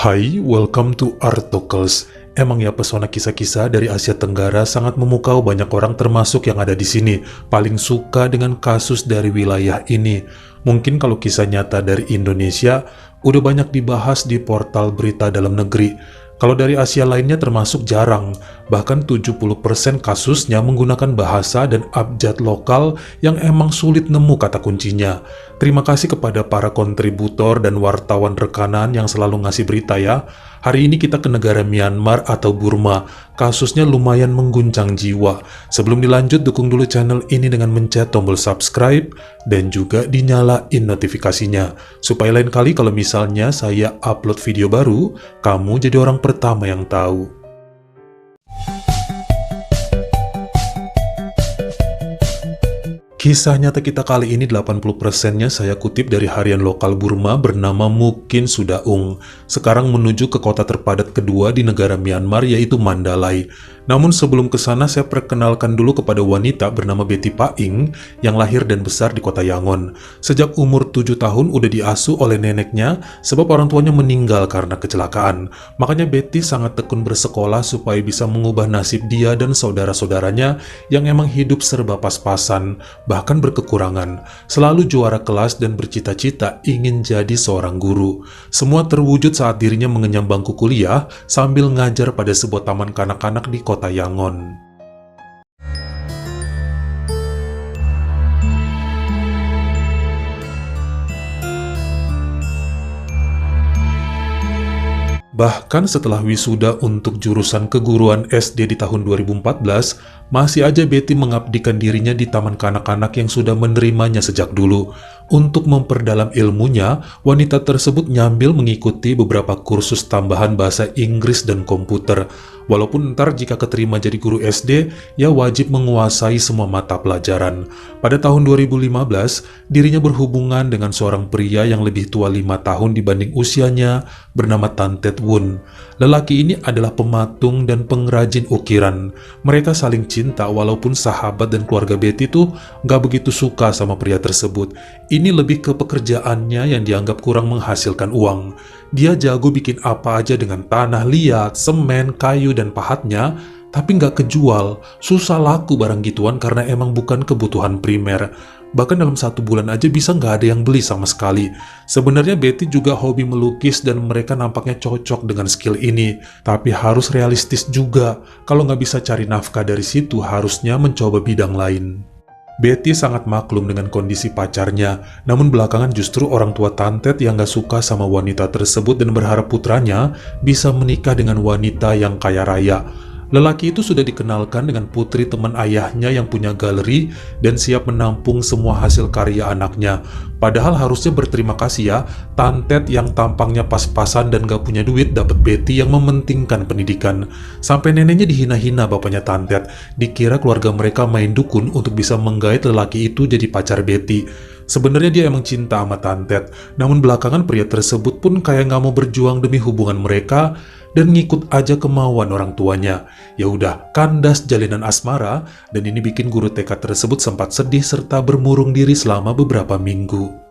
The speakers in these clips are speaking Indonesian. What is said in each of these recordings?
Hai, welcome to Art Talkers. Emang ya pesona kisah-kisah dari Asia Tenggara sangat memukau banyak orang termasuk yang ada di sini. Paling suka dengan kasus dari wilayah ini. Mungkin kalau kisah nyata dari Indonesia udah banyak dibahas di portal berita dalam negeri. Kalau dari Asia lainnya termasuk jarang, bahkan 70% kasusnya menggunakan bahasa dan abjad lokal yang emang sulit nemu kata kuncinya. Terima kasih kepada para kontributor dan wartawan rekanan yang selalu ngasih berita ya. Hari ini kita ke negara Myanmar atau Burma. Kasusnya lumayan mengguncang jiwa. Sebelum dilanjut, dukung dulu channel ini dengan mencet tombol subscribe dan juga dinyalain notifikasinya. Supaya lain kali kalau misalnya saya upload video baru, kamu jadi orang pertama yang tahu. Kisah nyata kita kali ini 80%-nya saya kutip dari harian lokal Burma bernama Mukin Sudaung. Sekarang menuju ke kota terpadat kedua di negara Myanmar yaitu Mandalay. Namun sebelum ke sana saya perkenalkan dulu kepada wanita bernama Betty Paing yang lahir dan besar di kota Yangon. Sejak umur 7 tahun udah diasuh oleh neneknya sebab orang tuanya meninggal karena kecelakaan. Makanya Betty sangat tekun bersekolah supaya bisa mengubah nasib dia dan saudara-saudaranya yang emang hidup serba pas-pasan, bahkan berkekurangan. Selalu juara kelas dan bercita-cita ingin jadi seorang guru. Semua terwujud saat dirinya mengenyam bangku kuliah sambil ngajar pada sebuah taman kanak-kanak di kota Yangon. Bahkan setelah wisuda untuk jurusan keguruan SD di tahun 2014, masih aja Betty mengabdikan dirinya di taman kanak-kanak yang sudah menerimanya sejak dulu. Untuk memperdalam ilmunya, wanita tersebut nyambil mengikuti beberapa kursus tambahan bahasa Inggris dan komputer. Walaupun ntar jika keterima jadi guru SD, ya wajib menguasai semua mata pelajaran. Pada tahun 2015, dirinya berhubungan dengan seorang pria yang lebih tua 5 tahun dibanding usianya, bernama Tan Tet Wun. Lelaki ini adalah pematung dan pengrajin ukiran. Mereka saling cinta walaupun sahabat dan keluarga Betty tuh gak begitu suka sama pria tersebut. Ini lebih ke pekerjaannya yang dianggap kurang menghasilkan uang. Dia jago bikin apa aja dengan tanah liat, semen, kayu, dan pahatnya, tapi nggak kejual. Susah laku barang gituan karena emang bukan kebutuhan primer. Bahkan dalam 1 bulan aja bisa nggak ada yang beli sama sekali. Sebenarnya Betty juga hobi melukis dan mereka nampaknya cocok dengan skill ini. Tapi harus realistis juga. Kalau nggak bisa cari nafkah dari situ, harusnya mencoba bidang lain. Betty sangat maklum dengan kondisi pacarnya, namun belakangan justru orang tua Tan Tet yang gak suka sama wanita tersebut dan berharap putranya bisa menikah dengan wanita yang kaya raya. Lelaki itu sudah dikenalkan dengan putri teman ayahnya yang punya galeri dan siap menampung semua hasil karya anaknya. Padahal harusnya berterima kasih ya, Tan Tet yang tampangnya pas-pasan dan gak punya duit dapat Betty yang mementingkan pendidikan. Sampai neneknya dihina-hina bapaknya Tan Tet, dikira keluarga mereka main dukun untuk bisa menggait lelaki itu jadi pacar Betty. Sebenarnya dia emang cinta sama Tan Tet, namun belakangan pria tersebut pun kayak gak mau berjuang demi hubungan mereka dan ngikut aja kemauan orang tuanya. Ya udah, kandas jalinan asmara, dan ini bikin guru TK tersebut sempat sedih serta bermurung diri selama beberapa minggu.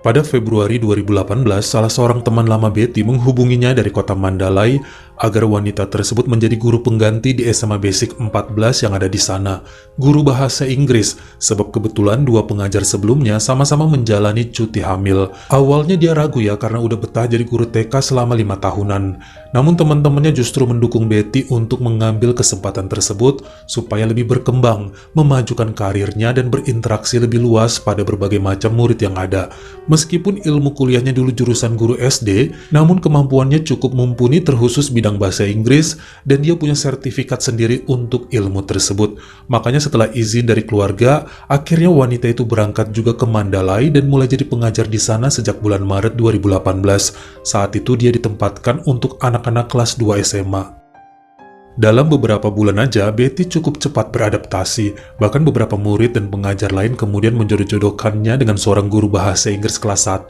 Pada Februari 2018, salah seorang teman lama Betty menghubunginya dari kota Mandalay agar wanita tersebut menjadi guru pengganti di SMA Basic 14 yang ada di sana. Guru bahasa Inggris, sebab kebetulan 2 pengajar sebelumnya sama-sama menjalani cuti hamil. Awalnya dia ragu ya karena udah betah jadi guru TK selama 5 tahunan. Namun teman-temannya justru mendukung Betty untuk mengambil kesempatan tersebut supaya lebih berkembang, memajukan karirnya dan berinteraksi lebih luas pada berbagai macam murid yang ada. Meskipun ilmu kuliahnya dulu jurusan guru SD, namun kemampuannya cukup mumpuni terkhusus bidang bahasa Inggris dan dia punya sertifikat sendiri untuk ilmu tersebut. Makanya setelah izin dari keluarga, akhirnya wanita itu berangkat juga ke Mandalay dan mulai jadi pengajar di sana sejak bulan Maret 2018. Saat itu dia ditempatkan untuk anak-anak kelas 2 SMA. Dalam beberapa bulan aja, Betty cukup cepat beradaptasi. Bahkan beberapa murid dan pengajar lain kemudian menjodoh-jodohkannya dengan seorang guru bahasa Inggris kelas 1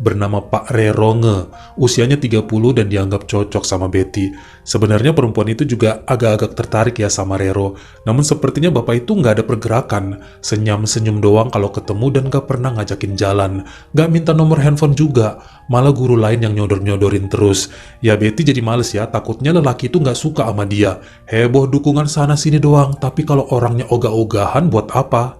bernama Pak Reronge. Usianya 30 dan dianggap cocok sama Betty. Sebenarnya perempuan itu juga agak-agak tertarik ya sama Rero. Namun sepertinya bapak itu nggak ada pergerakan. Senyum-senyum doang kalau ketemu dan nggak pernah ngajakin jalan. Nggak minta nomor handphone juga. Malah guru lain yang nyodor-nyodorin terus. Ya Betty jadi males ya, takutnya lelaki itu nggak suka sama dia. Heboh dukungan sana-sini doang, tapi kalau orangnya ogah-ogahan buat apa?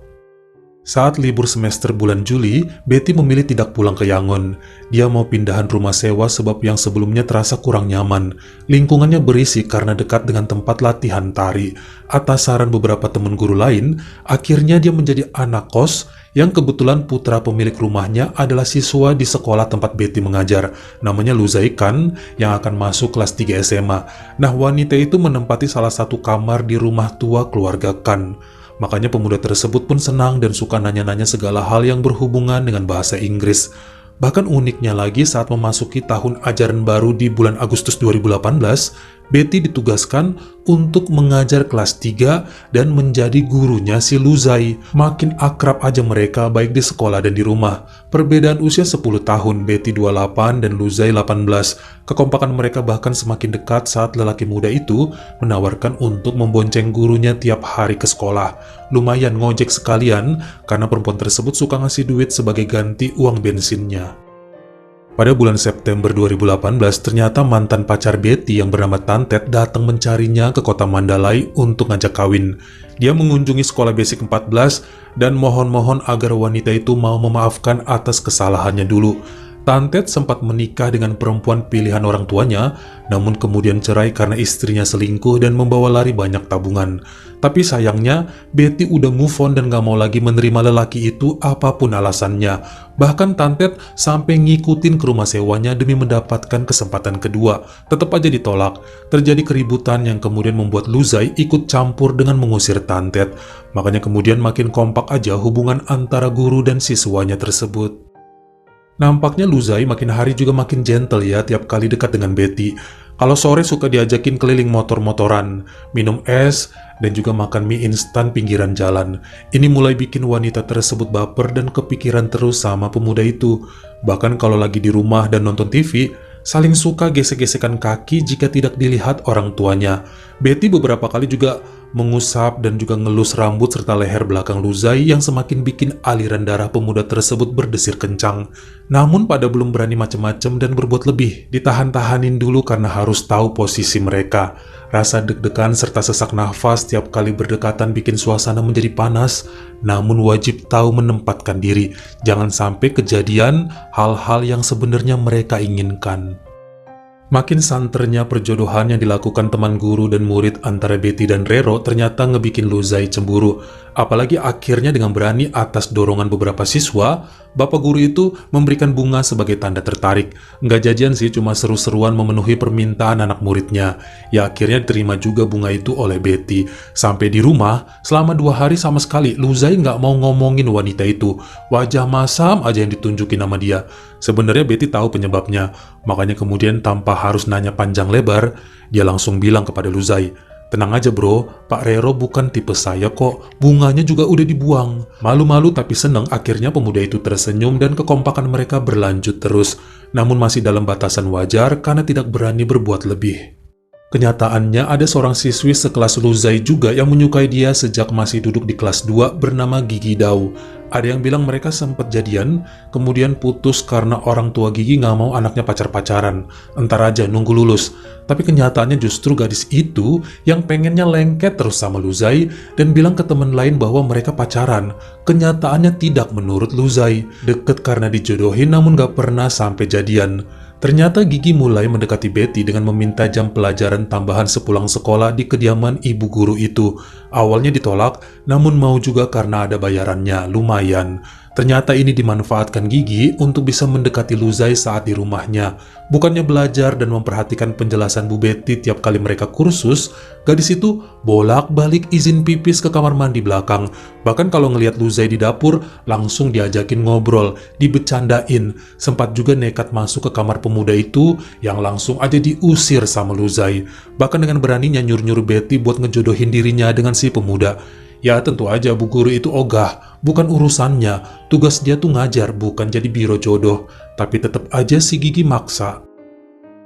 Saat libur semester bulan Juli, Betty memilih tidak pulang ke Yangon. Dia mau pindahan rumah sewa sebab yang sebelumnya terasa kurang nyaman. Lingkungannya berisik karena dekat dengan tempat latihan tari. Atas saran beberapa teman guru lain, akhirnya dia menjadi anak kos yang kebetulan putra pemilik rumahnya adalah siswa di sekolah tempat Betty mengajar. Namanya Luzai Kan yang akan masuk kelas 3 SMA. Nah, wanita itu menempati salah satu kamar di rumah tua keluarga Kan. Makanya pemuda tersebut pun senang dan suka nanya-nanya segala hal yang berhubungan dengan bahasa Inggris. Bahkan uniknya lagi saat memasuki tahun ajaran baru di bulan Agustus 2018, Betty ditugaskan untuk mengajar kelas 3 dan menjadi gurunya si Luzai. Makin akrab aja mereka baik di sekolah dan di rumah. Perbedaan usia 10 tahun, Betty 28 dan Luzai 18. Kekompakan mereka bahkan semakin dekat saat lelaki muda itu menawarkan untuk membonceng gurunya tiap hari ke sekolah. Lumayan ngojek sekalian karena perempuan tersebut suka ngasih duit sebagai ganti uang bensinnya. Pada bulan September 2018, ternyata mantan pacar Betty yang bernama Tantet datang mencarinya ke kota Mandalay untuk ngajak kawin. Dia mengunjungi sekolah basic 14 dan mohon-mohon agar wanita itu mau memaafkan atas kesalahannya dulu. Tantet sempat menikah dengan perempuan pilihan orang tuanya, namun kemudian cerai karena istrinya selingkuh dan membawa lari banyak tabungan. Tapi sayangnya, Betty udah move on dan gak mau lagi menerima lelaki itu apapun alasannya. Bahkan Tantet sampai ngikutin ke rumah sewanya demi mendapatkan kesempatan kedua. Tetap aja ditolak. Terjadi keributan yang kemudian membuat Luzai ikut campur dengan mengusir Tantet. Makanya kemudian makin kompak aja hubungan antara guru dan siswanya tersebut. Nampaknya Luzai makin hari juga makin gentle ya tiap kali dekat dengan Betty. Kalau sore suka diajakin keliling motor-motoran, minum es, dan juga makan mie instan pinggiran jalan. Ini mulai bikin wanita tersebut baper dan kepikiran terus sama pemuda itu. Bahkan kalau lagi di rumah dan nonton TV, saling suka gesek-gesekan kaki jika tidak dilihat orang tuanya. Betty beberapa kali juga mengusap dan juga ngelus rambut serta leher belakang Luzai yang semakin bikin aliran darah pemuda tersebut berdesir kencang. Namun pada belum berani macam-macam dan berbuat lebih, ditahan-tahanin dulu karena harus tahu posisi mereka. Rasa deg-degan serta sesak nafas tiap kali berdekatan bikin suasana menjadi panas, namun wajib tahu menempatkan diri. Jangan sampai kejadian hal-hal yang sebenarnya mereka inginkan. Makin santernya perjodohan yang dilakukan teman guru dan murid antara Betty dan Rero ternyata ngebikin Luzai cemburu. Apalagi akhirnya dengan berani atas dorongan beberapa siswa, bapak guru itu memberikan bunga sebagai tanda tertarik. Nggak jajan sih, cuma seru-seruan memenuhi permintaan anak muridnya. Ya akhirnya diterima juga bunga itu oleh Betty. Sampai di rumah, selama 2 hari sama sekali Luzai nggak mau ngomongin wanita itu. Wajah masam aja yang ditunjukin sama dia. Sebenarnya Betty tahu penyebabnya, makanya kemudian tanpa harus nanya panjang lebar, dia langsung bilang kepada Luzai, "Tenang aja bro, Pak Rero bukan tipe saya kok, bunganya juga udah dibuang." Malu-malu tapi seneng, akhirnya pemuda itu tersenyum dan kekompakan mereka berlanjut terus. Namun masih dalam batasan wajar karena tidak berani berbuat lebih. Kenyataannya ada seorang siswi sekelas Luzai juga yang menyukai dia sejak masih duduk di kelas 2 bernama Gigi Dau. Ada yang bilang mereka sempat jadian, kemudian putus karena orang tua Gigi nggak mau anaknya pacar-pacaran. Entar aja nunggu lulus. Tapi kenyataannya justru gadis itu yang pengennya lengket terus sama Luzai dan bilang ke teman lain bahwa mereka pacaran. Kenyataannya tidak menurut Luzai. Deket karena dijodohin namun nggak pernah sampai jadian. Ternyata Gigi mulai mendekati Betty dengan meminta jam pelajaran tambahan sepulang sekolah di kediaman ibu guru itu. Awalnya ditolak, namun mau juga karena ada bayarannya, lumayan. Ternyata ini dimanfaatkan Gigi untuk bisa mendekati Luzai saat di rumahnya. Bukannya belajar dan memperhatikan penjelasan Bu Betty tiap kali mereka kursus, gadis itu bolak-balik izin pipis ke kamar mandi belakang. Bahkan kalau ngelihat Luzai di dapur, langsung diajakin ngobrol, dibecandain. Sempat juga nekat masuk ke kamar pemuda itu yang langsung aja diusir sama Luzai. Bahkan dengan beraninya nyuruh-nyuruh Betty buat ngejodohin dirinya dengan si pemuda. Ya tentu aja Bu Guru itu ogah, bukan urusannya. Tugas dia tuh ngajar, bukan jadi biro jodoh. Tapi tetap aja si Gigi maksa.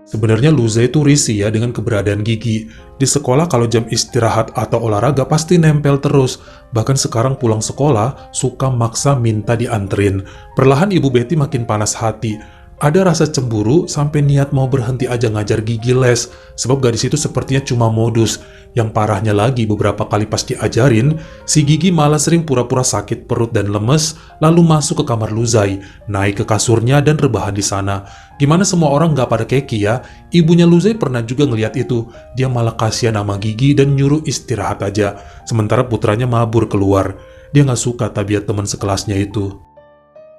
Sebenarnya Luzai itu risih ya dengan keberadaan Gigi. Di sekolah kalau jam istirahat atau olahraga pasti nempel terus. Bahkan sekarang pulang sekolah suka maksa minta dianterin. Perlahan Ibu Betty makin panas hati. Ada rasa cemburu sampai niat mau berhenti aja ngajar Gigi les, sebab gadis itu sepertinya cuma modus. Yang parahnya lagi, beberapa kali pas diajarin, si Gigi malah sering pura-pura sakit perut dan lemes, lalu masuk ke kamar Luzai, naik ke kasurnya dan rebahan di sana. Gimana semua orang nggak pada keki ya? Ibunya Luzai pernah juga ngeliat itu. Dia malah kasihan sama Gigi dan nyuruh istirahat aja, sementara putranya mabur keluar. Dia nggak suka tabiat teman sekelasnya itu.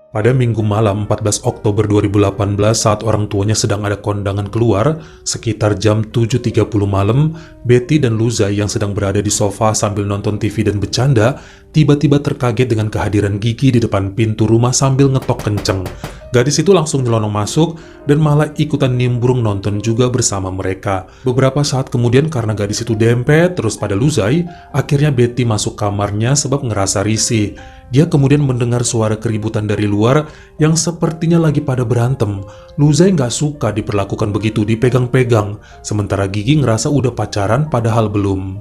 Pada minggu malam 14 Oktober 2018 saat orang tuanya sedang ada kondangan keluar, sekitar jam 7.30 malam, Betty dan Luzai yang sedang berada di sofa sambil nonton TV dan bercanda, tiba-tiba terkaget dengan kehadiran Gigi di depan pintu rumah sambil ngetok kenceng. Gadis itu langsung nyelonong masuk dan malah ikutan nimbrung nonton juga bersama mereka. Beberapa saat kemudian karena gadis itu dempet terus pada Luzai, akhirnya Betty masuk kamarnya sebab ngerasa risih. Dia kemudian mendengar suara keributan dari luar yang sepertinya lagi pada berantem. Luzai nggak suka diperlakukan begitu, dipegang-pegang, sementara Gigi ngerasa udah pacaran padahal belum.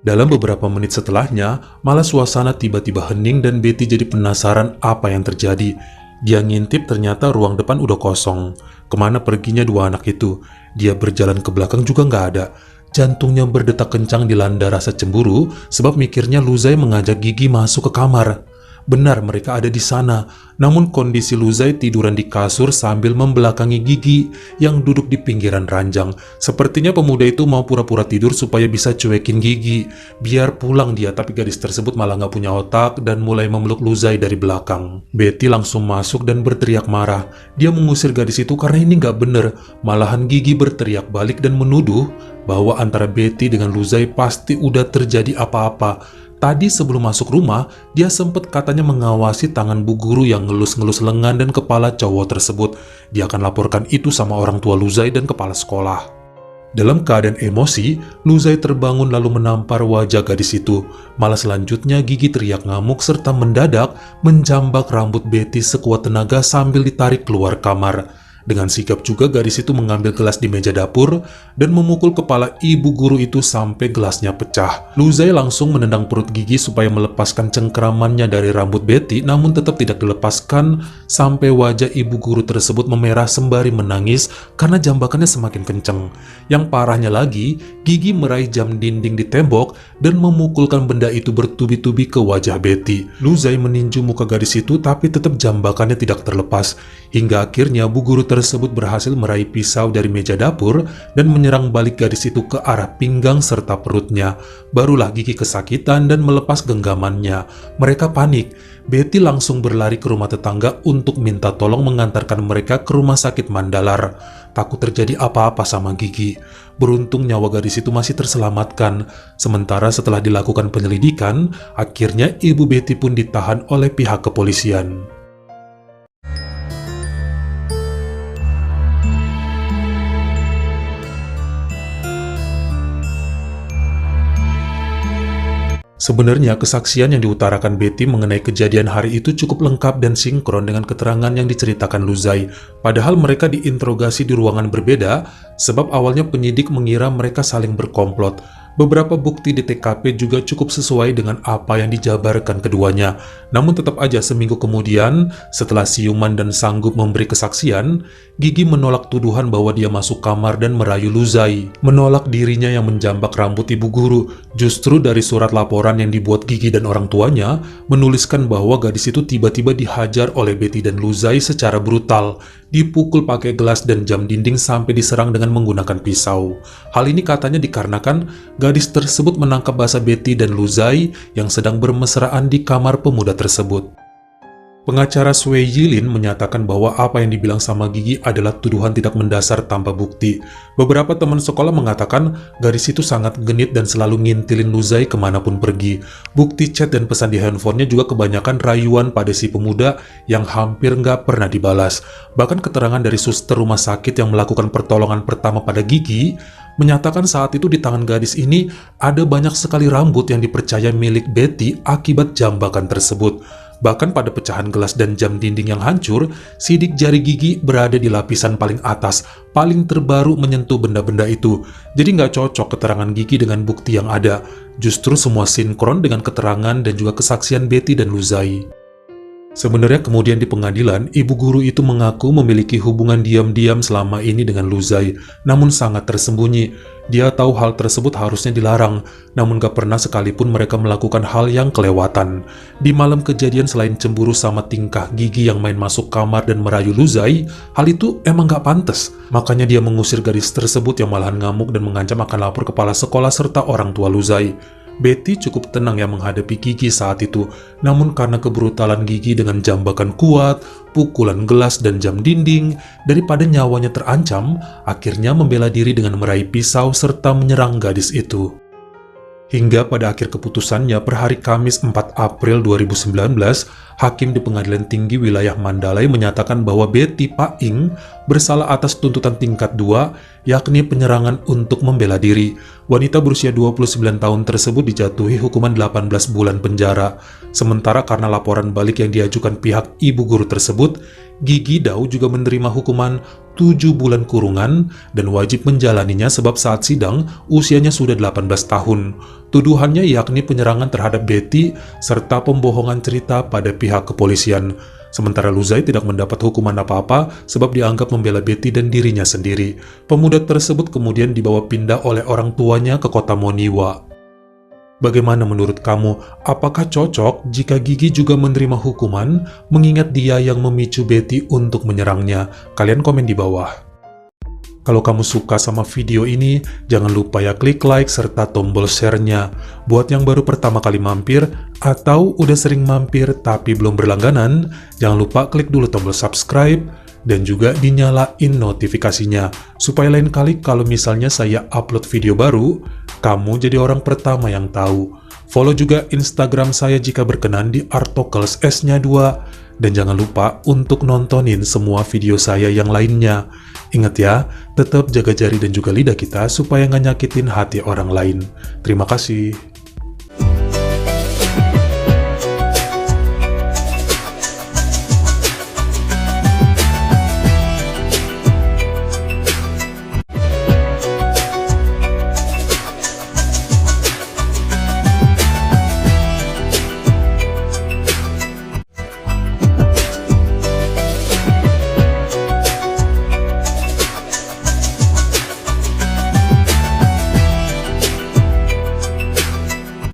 Dalam beberapa menit setelahnya, malah suasana tiba-tiba hening dan Betty jadi penasaran apa yang terjadi. Dia ngintip ternyata ruang depan udah kosong. Kemana perginya dua anak itu? Dia berjalan ke belakang juga nggak ada. Jantungnya berdetak kencang dilanda rasa cemburu sebab mikirnya Luzai mengajak Gigi masuk ke kamar. Benar mereka ada di sana, namun kondisi Luzai tiduran di kasur sambil membelakangi Gigi yang duduk di pinggiran ranjang. Sepertinya pemuda itu mau pura-pura tidur supaya bisa cuekin Gigi. Biar pulang dia, tapi gadis tersebut malah nggak punya otak dan mulai memeluk Luzai dari belakang. Betty langsung masuk dan berteriak marah. Dia mengusir gadis itu karena ini nggak bener. Malahan Gigi berteriak balik dan menuduh bahwa antara Betty dengan Luzai pasti udah terjadi apa-apa. Tadi sebelum masuk rumah, dia sempat katanya mengawasi tangan Bu Guru yang ngelus-ngelus lengan dan kepala cowok tersebut. Dia akan laporkan itu sama orang tua Luzai dan kepala sekolah. Dalam keadaan emosi, Luzai terbangun lalu menampar wajah gadis itu. Malah selanjutnya Gigi teriak ngamuk serta mendadak menjambak rambut Betty sekuat tenaga sambil ditarik keluar kamar. Dengan sigap juga gadis itu mengambil gelas di meja dapur dan memukul kepala ibu guru itu sampai gelasnya pecah. Luzai langsung menendang perut Gigi supaya melepaskan cengkeramannya dari rambut Betty, namun tetap tidak dilepaskan sampai wajah ibu guru tersebut memerah sembari menangis karena jambakannya semakin kenceng. Yang parahnya lagi, Gigi meraih jam dinding di tembok dan memukulkan benda itu bertubi-tubi ke wajah Betty. Luzai meninju muka gadis itu tapi tetap jambakannya tidak terlepas. Hingga akhirnya bu guru tersebut berhasil meraih pisau dari meja dapur dan menyerang balik gadis itu ke arah pinggang serta perutnya. Barulah Gigi kesakitan dan melepas genggamannya. Mereka panik. Betty langsung berlari ke rumah tetangga untuk minta tolong mengantarkan mereka ke rumah sakit Mandalar. Takut terjadi apa-apa sama Gigi. Beruntung nyawa gadis itu masih terselamatkan. Sementara setelah dilakukan penyelidikan, akhirnya ibu Betty pun ditahan oleh pihak kepolisian. Sebenarnya kesaksian yang diutarakan Betty mengenai kejadian hari itu cukup lengkap dan sinkron dengan keterangan yang diceritakan Luzai. Padahal mereka diinterogasi di ruangan berbeda, sebab awalnya penyidik mengira mereka saling berkomplot. Beberapa bukti di TKP juga cukup sesuai dengan apa yang dijabarkan keduanya. Namun tetap aja seminggu kemudian, setelah siuman dan sanggup memberi kesaksian, Gigi menolak tuduhan bahwa dia masuk kamar dan merayu Luzai. Menolak dirinya yang menjambak rambut ibu guru. Justru dari surat laporan yang dibuat Gigi dan orang tuanya, menuliskan bahwa gadis itu tiba-tiba dihajar oleh Betty dan Luzai secara brutal. Dipukul pakai gelas dan jam dinding sampai diserang dengan menggunakan pisau. Hal ini katanya dikarenakan gadis tersebut menangkap basah Betty dan Luzai yang sedang bermesraan di kamar pemuda tersebut. Pengacara Sui Yilin menyatakan bahwa apa yang dibilang sama Gigi adalah tuduhan tidak mendasar tanpa bukti. Beberapa teman sekolah mengatakan gadis itu sangat genit dan selalu ngintilin Luzai kemanapun pergi. Bukti chat dan pesan di handphonenya juga kebanyakan rayuan pada si pemuda yang hampir nggak pernah dibalas. Bahkan keterangan dari suster rumah sakit yang melakukan pertolongan pertama pada Gigi menyatakan saat itu di tangan gadis ini ada banyak sekali rambut yang dipercaya milik Betty akibat jambakan tersebut. Bahkan pada pecahan gelas dan jam dinding yang hancur, sidik jari Gigi berada di lapisan paling atas, paling terbaru menyentuh benda-benda itu. Jadi nggak cocok keterangan Gigi dengan bukti yang ada. Justru semua sinkron dengan keterangan dan juga kesaksian Betty dan Luzai. Sebenarnya kemudian di pengadilan, ibu guru itu mengaku memiliki hubungan diam-diam selama ini dengan Luzai, namun sangat tersembunyi. Dia tahu hal tersebut harusnya dilarang, namun gak pernah sekalipun mereka melakukan hal yang kelewatan. Di malam kejadian, selain cemburu sama tingkah Gigi yang main masuk kamar dan merayu Luzai, hal itu emang gak pantas. Makanya dia mengusir gadis tersebut yang malahan ngamuk dan mengancam akan lapor kepala sekolah serta orang tua Luzai. Betty cukup tenang yang menghadapi Gigi saat itu, namun karena kebrutalan Gigi dengan jambakan kuat, pukulan gelas dan jam dinding, daripada nyawanya terancam, akhirnya membela diri dengan meraih pisau serta menyerang gadis itu. Hingga pada akhir keputusannya per hari Kamis 4 April 2019, Hakim di Pengadilan Tinggi Wilayah Mandalay menyatakan bahwa Betty Paing bersalah atas tuntutan tingkat 2, yakni penyerangan untuk membela diri. Wanita berusia 29 tahun tersebut dijatuhi hukuman 18 bulan penjara. Sementara karena laporan balik yang diajukan pihak ibu guru tersebut, Gigi Dao juga menerima hukuman 7 bulan kurungan dan wajib menjalaninya sebab saat sidang usianya sudah 18 tahun. Tuduhannya yakni penyerangan terhadap Betty serta pembohongan cerita pada pihak kepolisian. Sementara Luzai tidak mendapat hukuman apa-apa sebab dianggap membela Betty dan dirinya sendiri. Pemuda tersebut kemudian dibawa pindah oleh orang tuanya ke kota Moniwa. Bagaimana menurut kamu? Apakah cocok jika Gigi juga menerima hukuman mengingat dia yang memicu Betty untuk menyerangnya? Kalian komen di bawah. Kalau kamu suka sama video ini, jangan lupa ya klik like serta tombol share-nya. Buat yang baru pertama kali mampir atau udah sering mampir tapi belum berlangganan, jangan lupa klik dulu tombol subscribe dan juga dinyalain notifikasinya supaya lain kali kalau misalnya saya upload video baru, kamu jadi orang pertama yang tahu. Follow juga Instagram saya jika berkenan di Artokels S-nya 2 dan jangan lupa untuk nontonin semua video saya yang lainnya. Ingat ya, tetap jaga jari dan juga lidah kita supaya nggak nyakitin hati orang lain. Terima kasih.